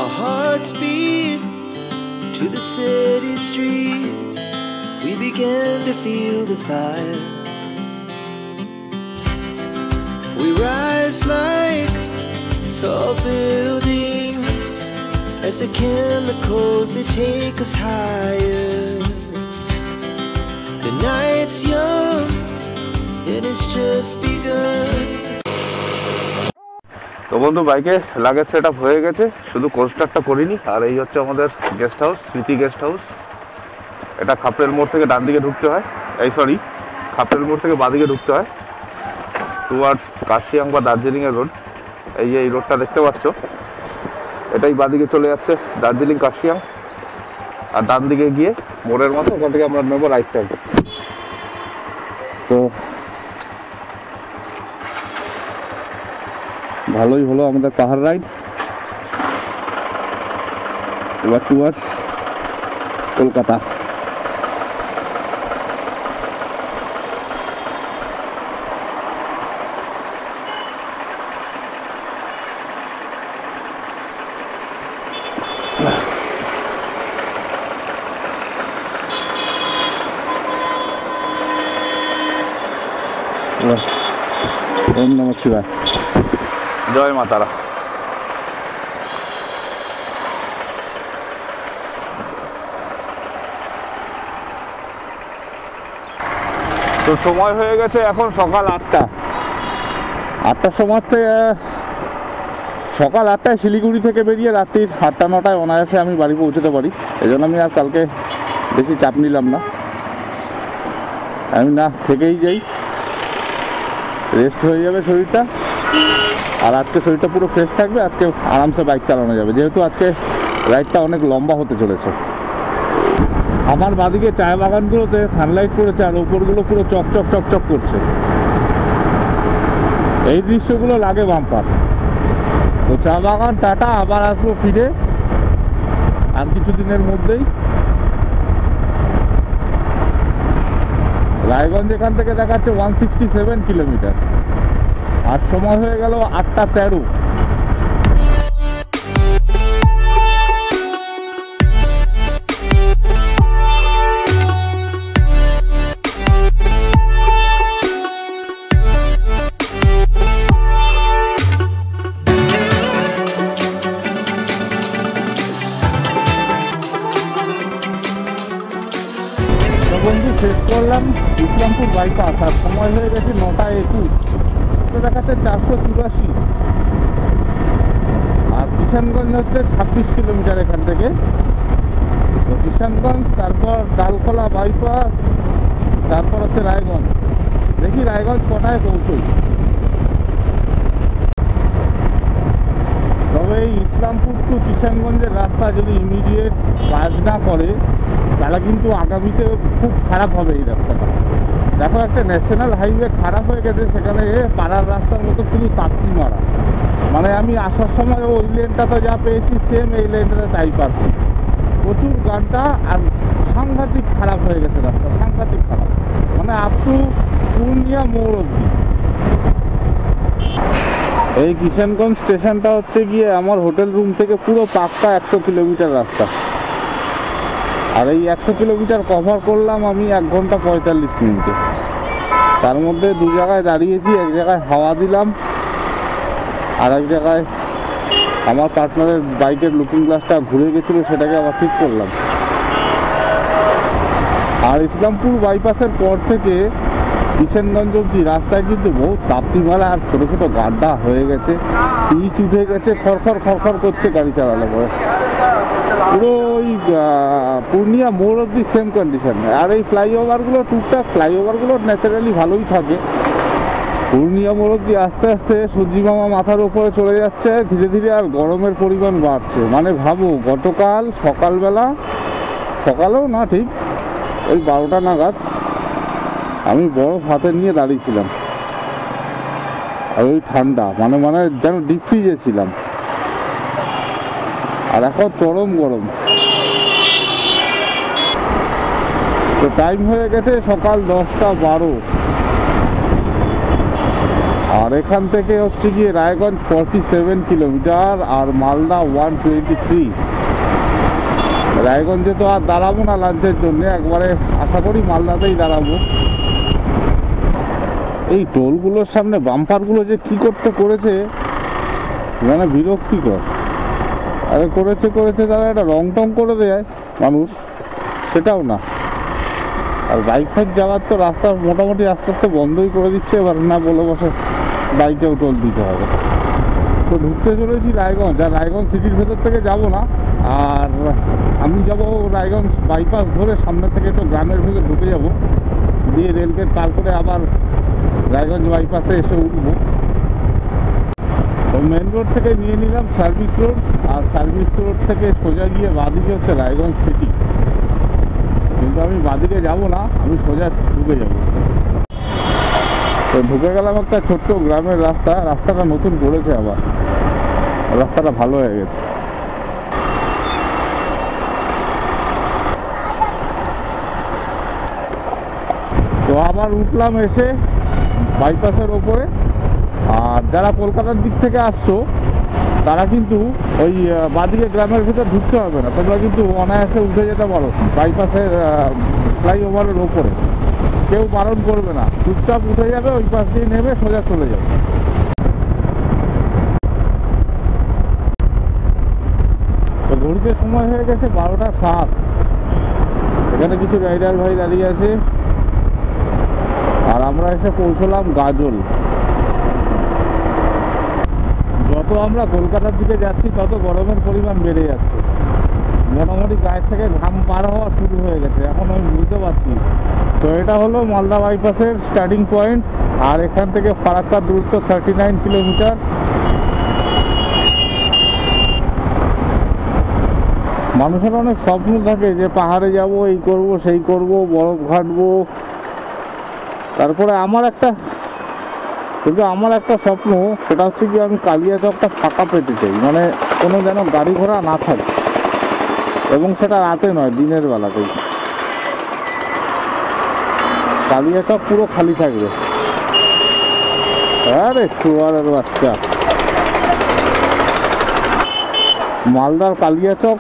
Our hearts beat to the city streets. We began to feel the fire. We rise like tall buildings as the chemicals, they take us higher. The night's young and it's just begun. তো বন্ধু বাইকে luggage set up হয়ে গেছে, শুধু কোস্টারটা করিনি। আর এই হচ্ছে আমাদের গেস্ট হাউস, স্মৃতি গেস্ট হাউস। এটা খাপড়েল মোড় থেকে ডান দিকে ঢুকতে হয়, খাপড়েল মোড় থেকে বাঁ দিকে ঢুকতে হয় টুয়ার্ডস কার্শিয়াং বা দার্জিলিংয়ের রোড। এই রোডটা দেখতে পাচ্ছ, এটাই বাঁ দিকে চলে যাচ্ছে দার্জিলিং কার্শিয়াং। আর ডান দিকে গিয়ে মোড়ের মতো ওখান থেকে আমরা নেবো রাইট সাইড। তো ভালোই হলো আমাদের পাহাড় রাইড। এবার টুয়ার্ডস কলকাতা। ওম নমঃ শিবায়, জয় মা তারা। তো সময় হয়ে গেছে এখন সকাল 8টার সময় থেকে, সকাল 8টায় শিলিগুড়ি থেকে বেরিয়ে রাত্রির 8টা-9টায় অনায়াসে আমি বাড়ি পৌঁছতে পারি। এই জন্য আমি আর কালকে বেশি চাপ নিলাম না, আমি থেকেই যাই, রেস্ট হয়ে যাবে শরীরটা। আর আজকে শরীরটা পুরো ফ্রেশ থাকবে, আজকে আরামসে বাইক চালানো যাবে, যেহেতু আজকে রাইডটা অনেক লম্বা হতে চলেছে। আমার বাদিকে চা বাগানগুলোতে সানলাইট পড়েছে আর ওপরগুলো পুরো চকচক চকচক করছে। এই দৃশ্যগুলো লাগে বাম্পার। তো চা বাগান টাটা, আবার আসবো ফিরে আর কিছুদিনের মধ্যেই। রায়গঞ্জ এখান থেকে দেখাচ্ছে 167 কিলোমিটার, আর সময় হয়ে গেল 8টা 13। বন্ধু শেষ করলাম ইসলামপুর বাইপাস, আর সময় হয়ে গেছে 9টা 21। দেখাচ্ছে 484। আর কিষানগঞ্জ হচ্ছে 26 কিলোমিটার এখান থেকে। তো কিষানগঞ্জ, তারপর ডালখোলা বাইপাস, তারপর হচ্ছে রায়গঞ্জ। দেখি রায়গঞ্জ কটায় পৌঁছই। তবে এই ইসলামপুর টু কিষানগঞ্জের রাস্তা যদি ইমিডিয়েট কাজ না করে তাহলে কিন্তু আগামীতে খুব খারাপ হবে এই রাস্তাটা। দেখো একটা ন্যাশনাল হাইওয়ে খারাপ হয়ে গেছে, সেখানে পাড়ার রাস্তার মতো শুধু তাপ্তি মারা। মানে আমি আসার সময় ওই লেনটাতে যা পেয়েছি সেম এই লেনটাতে তাই পাচ্ছি। প্রচুর গানটা, আর সাংঘাতিক খারাপ হয়ে গেছে রাস্তা, সাংঘাতিক খারাপ। মানে আপ টু পূর্ণিয়া মোড় অবধি। এই কিষানগঞ্জ স্টেশনটা হচ্ছে গিয়ে আমার হোটেল রুম থেকে পুরো পাক্কা 100 কিলোমিটার রাস্তা। আর এই 100 কিলোমিটার কভার করলাম আমি 1 ঘন্টা 45 মিনিটে। তার মধ্যে 2 জায়গায় দাঁড়িয়েছি, এক জায়গায় হাওয়া দিলাম, আর এক জায়গায় আমার পার্টনারের বাইকের লুকিং গ্লাসটা ঘুরে গেছিলো, সেটাকে আবার ঠিক করলাম। আর ইসলামপুর বাইপাসের পর থেকে কিষানগঞ্জ অবধি রাস্তায় কিন্তু বহুত তাপ্তিমালা আর ছোটো ছোটো গাড্ডা হয়ে গেছে, পিচ উঠে গেছে, খড়খড় করছে গাড়ি চালালে পরে। পুরো ওই পূর্ণিয়া মোড় অবধি সেম কন্ডিশন। আর এই ফ্লাইওভারগুলো টুকটাক ফ্লাইওভারগুলো ন্যাচারালি ভালোই থাকে। পূর্ণিয়া মোড় অবধি আস্তে আস্তে সূর্যি মামা মাথার উপরে চলে যাচ্ছে ধীরে ধীরে, আর গরমের পরিমাণ বাড়ছে। মানে ভাবো, গতকাল সকালবেলা, সকালেও না ঠিক ওই 12টা নাগাদ আমি বরফ হাতে নিয়ে দাঁড়িয়েছিলাম, আর ওই ঠান্ডা মানে যেন ডিপ ফ্রিজে ছিলাম। আর এখন চরম গরম। তো টাইম হয়ে গেছে সকাল 10টা 12। আর এখান থেকে হচ্ছে গিয়ে রায়গঞ্জ 47 কিলোমিটার আর মালদা 123। রায়গঞ্জে তো আর দাঁড়াবো না লাঞ্চের জন্য, একবারে আশা করি মালদাতেই দাঁড়াবো। এই টোলগুলোর সামনে বাম্পারগুলো যে কি করতে করেছে মানে বিরক্তিকর। আরে করেছে তারা একটা রং টং করে দেয় মানুষ, সেটাও না। আর বাইক ফাইক যাওয়ার তো রাস্তা মোটামুটি আস্তে আস্তে বন্ধই করে দিচ্ছে, এবার না বলে বসে বাইকেও টোল দিতে হবে। তো ঢুকতে চলেছি রায়গঞ্জ, আর রায়গঞ্জ সিটির ভেতর থেকে যাব না, আর আমি যাব রায়গঞ্জ বাইপাস ধরে সামনে থেকে একটু গ্রামের ভেতর ঢুকে যাব, দিয়ে রেলগেট পার করে আবার রায়গঞ্জ বাইপাসে এসে উঠবো। তো মেন রোড থেকে নিয়ে নিলাম সার্ভিস রোড, আর সার্ভিস রোড থেকে সোজা গিয়ে বাঁদিকে হচ্ছে রায়গঞ্জ সিটি। কিন্তু আমি বাঁদিকে যাব না, আমি সোজা ঢুকে যাব। তো ঢুকে গেলাম একটা ছোট্ট গ্রামের রাস্তাটা নতুন করেছে, আবার রাস্তাটা ভালো হয়ে গেছে। তো আবার উঠলাম এসে বাইপাসের ওপরে। আর যারা কলকাতার দিক থেকে আসছো তারা কিন্তু ওই বাদিকে গ্রামের ভিতর ঢুকতে হবে না, তোমরা কিন্তু অনায়াসে উঠে যেতে পারো বাইপাসের ফ্লাইওভারের ওপরে, কেউ বারণ করবে না, চুপচাপ উঠে যাবে, ওই পাশ দিয়ে নেমে সোজা চলে যাবে। তো ঘড়িতে সময় হয়ে গেছে 12টা 7। এখানে কিছু রাইডার ভাই দাঁড়িয়ে আছে, আর আমরা এসে পৌঁছলাম গাজল। যত আমরা কলকাতার দিকে যাচ্ছি তত গরমের পরিমাণ বেড়ে যাচ্ছে, মোটামুটি গায়ের থেকে ঘাম পার হওয়া শুরু হয়ে গেছে, এখন আমি বুঝতে পারছি। তো এটা হলো মালদা বাইপাসের স্টার্টিং পয়েন্ট, আর এখান থেকে ফারাক্কার দূরত্ব 39 কিলোমিটার। মানুষের অনেক স্বপ্ন থাকে যে পাহাড়ে যাব, এই করব সেই করব, বরফ ঘাটবো। তারপরে আমার একটা স্বপ্ন, সেটা হচ্ছে কি আমি কালিয়াচকটা ফাঁকা পেতে চাই, মানে কোনো যেন গাড়ি ঘোড়া না থাকে, এবং সেটা রাতে নয়, দিনের বেলাতেই। কালিয়াচক পুরো খালি থাকবে। আরে শুয়ারের বাচ্চা, মালদার কালিয়াচক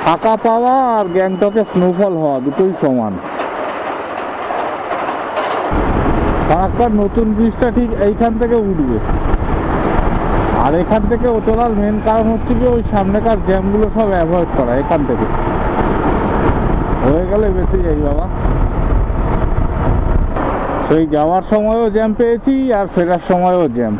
ফাঁকা পাওয়া আর গ্যাংটকে স্নোফল হওয়া দুটোই সমান। ফারাক্কার নতুন ব্রিজটা ঠিক এইখান থেকে উঠবে, আর এখান থেকে ওঠার মেন কারণ হচ্ছে কি ওই সামনেকার জ্যামগুলো সব অ্যাভয়েড করা। এখান থেকে হয়ে গেলে বেঁচে যাই বাবা। সেই যাওয়ার সময়ও জ্যাম পেয়েছি, আর ফেরার সময়ও জ্যাম।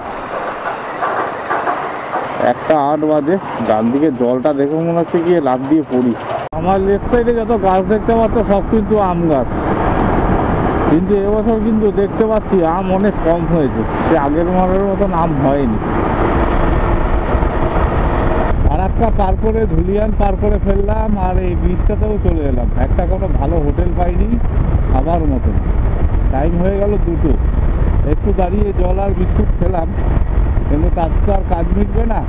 1:08 বাজে। ডান দিকে জলটা দেখে মনে হচ্ছে গিয়ে লাফ দিয়ে পড়ি। আমার লেফট সাইডে যত গাছ দেখতে পাচ্ছ সব কিন্তু আম গাছ, কিন্তু এবছর কিন্তু দেখতে পাচ্ছি আম অনেক কম হয়েছে, সে আগের মারের মতন আম হয়নি। ফারাক্কা পার করে ধুলিয়ান পার করে ফেললাম, আর এই ব্রিজটাতেও চলে এলাম। একটা কোনো ভালো হোটেল পাইনি খাবার মতন। টাইম হয়ে গেল 2টো। একটু দাঁড়িয়ে জল আর বিস্কুট খেলাম, কিন্তু তার তো আর কাজ মিটবে না।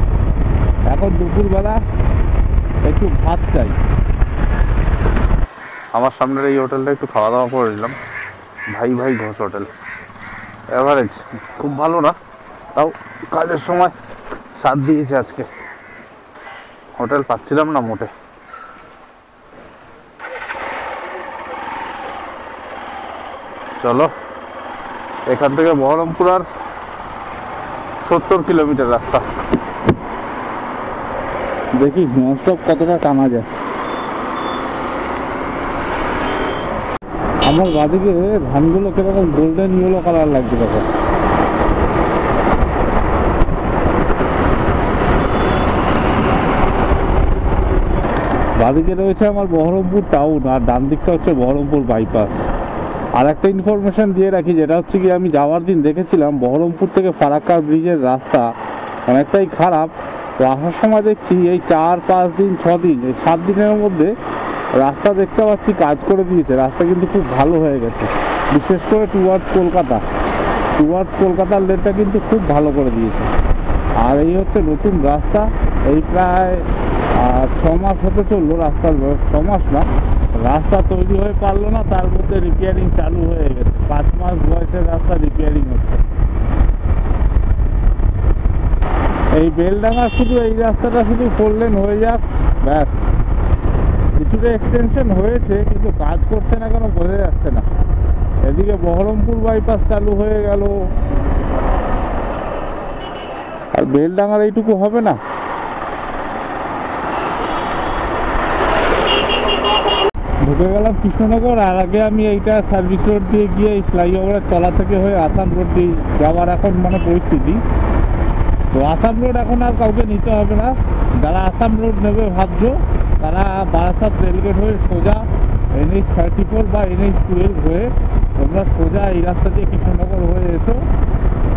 এখন দুপুরবেলা একটু ভাত চাই। আমার সামনের এই হোটেলটা একটু খাওয়া দাওয়া করে নিলাম, ভাই ঘোষ হোটেল। এভারেজ, খুব ভালো না, তাও কাজের সময় সাথ দিয়েছে আজকে। হোটেল পাচ্ছিলাম না মোটে। চলো, এখান থেকে বহরমপুর আর 70 কিলোমিটার রাস্তা। দেখি ননস্টপ কতটা টানা যায়। আমার বাদিকে ধানগুলো কিরকম গোল্ডেন ইয়েলো কালার লাগছে দেখো। বাদিকে রয়েছে আমার বহরমপুর টাউন, আর ডান দিকটা হচ্ছে বহরমপুর বাইপাস। আর একটা ইনফরমেশন দিয়ে রাখি, যেটা হচ্ছে কি আমি যাওয়ার দিন দেখেছিলাম বহরমপুর থেকে ফারাক্কা ব্রিজের রাস্তা অনেকটাই খারাপ। তো আসার সময় দেখছি এই 4, 5 দিন, 6 দিন, এই 7 দিনের মধ্যে রাস্তা দেখতে পাচ্ছি কাজ করে দিয়েছে। রাস্তা কিন্তু খুব ভালো হয়ে গেছে, বিশেষ করে টুয়ার্ডস কলকাতার লেনটা কিন্তু খুব ভালো করে দিয়েছে। আর এই হচ্ছে নতুন রাস্তা। এই প্রায় 6 মাস হতে চললো রাস্তার, 6 মাস না, রাস্তা তৈরি হয়ে পারলো না, তার মধ্যে রিপেয়ারিং চালু হয়ে গেছে। 5 মাস বয়সের রাস্তা রিপেয়ারিং হচ্ছে। এই বেলডাঙ্গা শুধু এই রাস্তাটা শুধু 4 লেন হয়ে যাক ব্যাস। কিছুটা এক্সটেনশন হয়েছে কিন্তু কাজ করছে না কেন বোঝা যাচ্ছে না। এদিকে বহরমপুর বাইপাস চালু হয়ে গেল, আর বেলডাঙ্গার এইটুকু হবে না। ঢুকে গেলাম কৃষ্ণনগর, আর আগে আমি এইটা সার্ভিস রোড দিয়ে গিয়ে এই ফ্লাইওভারের তলা থেকে হয়ে আসাম রোড দিয়ে যাওয়ার এখন মানে পরিস্থিতি। তো আসাম রোড এখন আর কাউকে নিতে হবে না। যারা আসাম রোড নেবে ভাবছো তারা বারাসাত রেলগেট হয়ে সোজা NH 34 বা NH 12 হয়ে তোমরা সোজা এই রাস্তা দিয়ে কৃষ্ণনগর হয়ে এসো।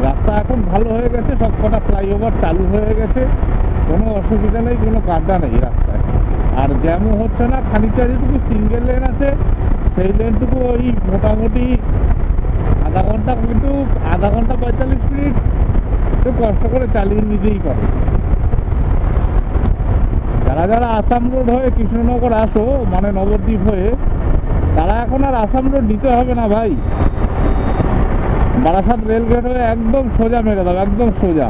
রাস্তা এখন ভালো হয়ে গেছে, সব কটা ফ্লাইওভার চালু হয়ে গেছে, কোনো অসুবিধা নেই, কোনো কাদা নেই রাস্তায়। আর জ্যামও হচ্ছে না। খানিকটা যেটুকু সিঙ্গেল লেন আছে সেই লেনটুকু ওই মোটামুটি আধা ঘন্টা, কিন্তু আধা ঘন্টা 45 মিনিট একটু কষ্ট করে চালিয়ে নিতেই পারে। যারা যারা আসাম রোড হয়ে কৃষ্ণনগর আসো মানে নবদ্বীপ হয়ে, তারা এখন আর আসাম রোড নিতে হবে না ভাই। বারাসাত রেলগেট হয়ে একদম সোজা মেরে দাও, একদম সোজা।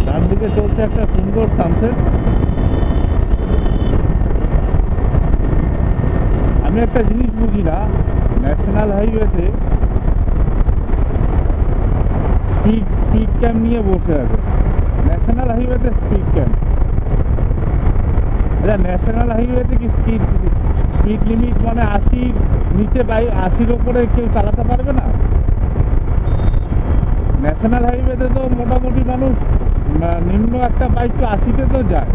ডান দিকে চলছে একটা সুন্দর সানসেট। আমি একটা জিনিস বুঝি না, ন্যাশনাল হাইওয়েতে স্পিড ক্যাম্প নিয়ে বসে আছে। ন্যাশনাল হাইওয়েতে স্পিড ক্যাম্প, আচ্ছা ন্যাশনাল হাইওয়েতে কি স্পিড লিমিট মানে 80 নিচে 80-র ওপরে কেউ চালাতে পারবে না? ন্যাশনাল হাইওয়েতে তো মোটামুটি মানুষ নিম্ন একটা বাইক তো 80-তে তো যায়।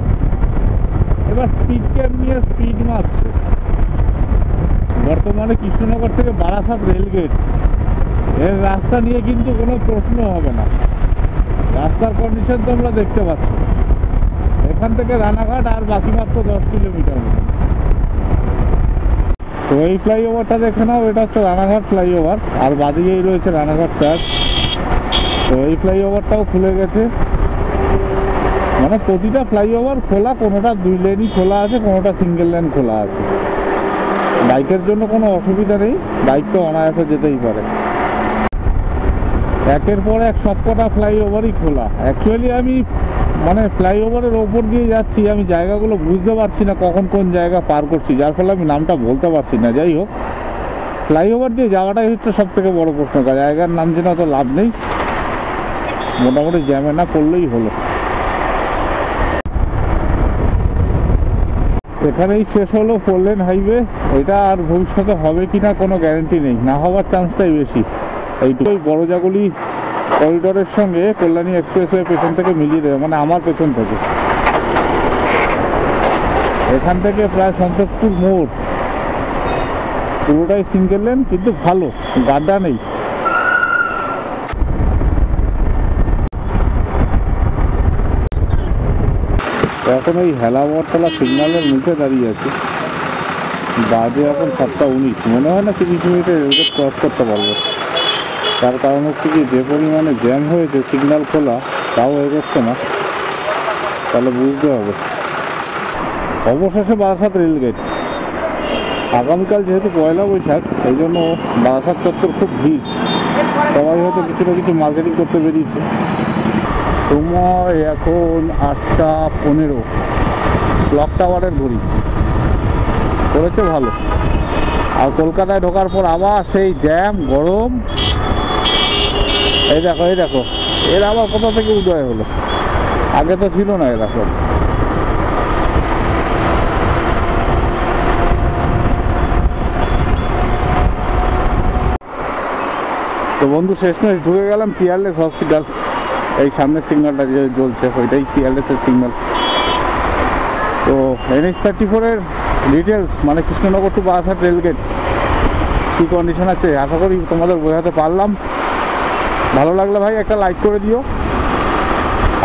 এবার স্পিড ক্যাম্প নিয়ে স্পিড মারছে। বর্তমানে কৃষ্ণনগর থেকে বারাসাত রেলগেট এর রাস্তা নিয়ে কিন্তু কোনো প্রশ্ন হবে না। রাস্তার কন্ডিশন তোমরা দেখতে পাচ্ছ। এখান থেকে রানাঘাট আর বাকি মাত্র 10 কিলোমিটার মতো। তো এই ফ্লাইওভারটা দেখে নাও, এটা হচ্ছে রানাঘাট ফ্লাইওভার, আর বাদিকেই রয়েছে রানাঘাট চার্চ। তো এই ফ্লাইওভারটাও খুলে গেছে, মানে প্রতিটা ফ্লাইওভার খোলা, কোনোটা 2 লেনই খোলা আছে, কোনোটা সিঙ্গেল লেন খোলা আছে। বাইকের জন্য কোনো অসুবিধা নেই, বাইক তো অনায়াসে যেতেই পারে। একের পর এক সবকটা ফ্লাইওভারই খোলা। অ্যাকচুয়ালি আমি মানে ফ্লাইওভারের ওপর দিয়ে যাচ্ছি, আমি জায়গাগুলো বুঝতে পারছি না কখন কোন জায়গা পার করছি, যার ফলে আমি নামটা বলতে পারছি না। যাই হোক, ফ্লাইওভার দিয়ে যাওয়াটাই হচ্ছে সব থেকে বড় প্রশ্ন। জায়গার নাম জেনে অত লাভ নেই, মোটামুটি জ্যামে না পড়লেই হলো। এখানেই শেষ হলো 4 লেন হাইওয়ে। এটা আর ভবিষ্যতে হবে কিনা কোনো গ্যারেন্টি নেই, না হওয়ার চান্সটাই বেশি। এইটুকুই বড়জাগুলি করিডোরের সঙ্গে কল্যাণী এক্সপ্রেসওয়ে পেছন থেকে মিলিয়ে দেবে, মানে আমার পেছন থেকে। এখান থেকে প্রায় সন্তোষপুর মোড় পুরোটাই সিঙ্গেল লেন, কিন্তু ভালো, গাড্ডা নেই। এখন ওই হেলাবরতলা সিগন্যালের মুখে দাঁড়িয়ে আছে, বাজে এখন 7:19। মনে হয় না 30 মিনিটে রেলগেট ক্রস করতে পারবো। তার কারণ হচ্ছে কি, যে পরিমাণে জ্যাম হয়েছে, সিগন্যাল খোলা তাও এগোচ্ছে না, তাহলে বুঝতে হবে। অবশেষে বারাসাত রেলগেট। আগামীকাল যেহেতু 1 বৈশাখ, এই জন্য বারাসাত চত্বর খুব ভিড়, সবাই হয়তো কিছু না কিছু মার্কেটিং করতে বেরিয়েছে। সময় এখন 8:15। ক্লক টাওয়ারের ঘড়ি করেছে ভালো। আর কলকাতায় ঢোকার পর আবার সেই জ্যাম, গরম। এই দেখো, এই দেখো, এর আবার কোথা থেকে উদয় হলো, আগে তো ছিল না এরা সব। তো বন্ধু, শেষমেশ ঢুকে গেলাম পিয়ারলেস হসপিটাল। এই সামনের সিগন্যালটা যে জ্বলছে ওইটাই পিয়ারলেসের সিগন্যাল। তো NH 34-এর ডিটেলস মানে কৃষ্ণনগর টু বারাসাত রেলগেট কী কন্ডিশন আছে আশা করি তোমাদের বোঝাতে পারলাম। ভালো লাগলে ভাই একটা লাইক করে দিও।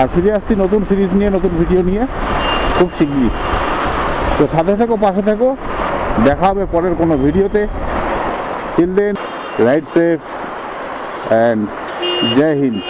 আর ফিরে আসছি নতুন সিরিজ নিয়ে, নতুন ভিডিও নিয়ে খুব শিগগিরই। তো সাথে থেকো, পাশে থেকো, দেখা হবে পরের কোনো ভিডিওতে। Till then, ride safe and জয় হিন্দ।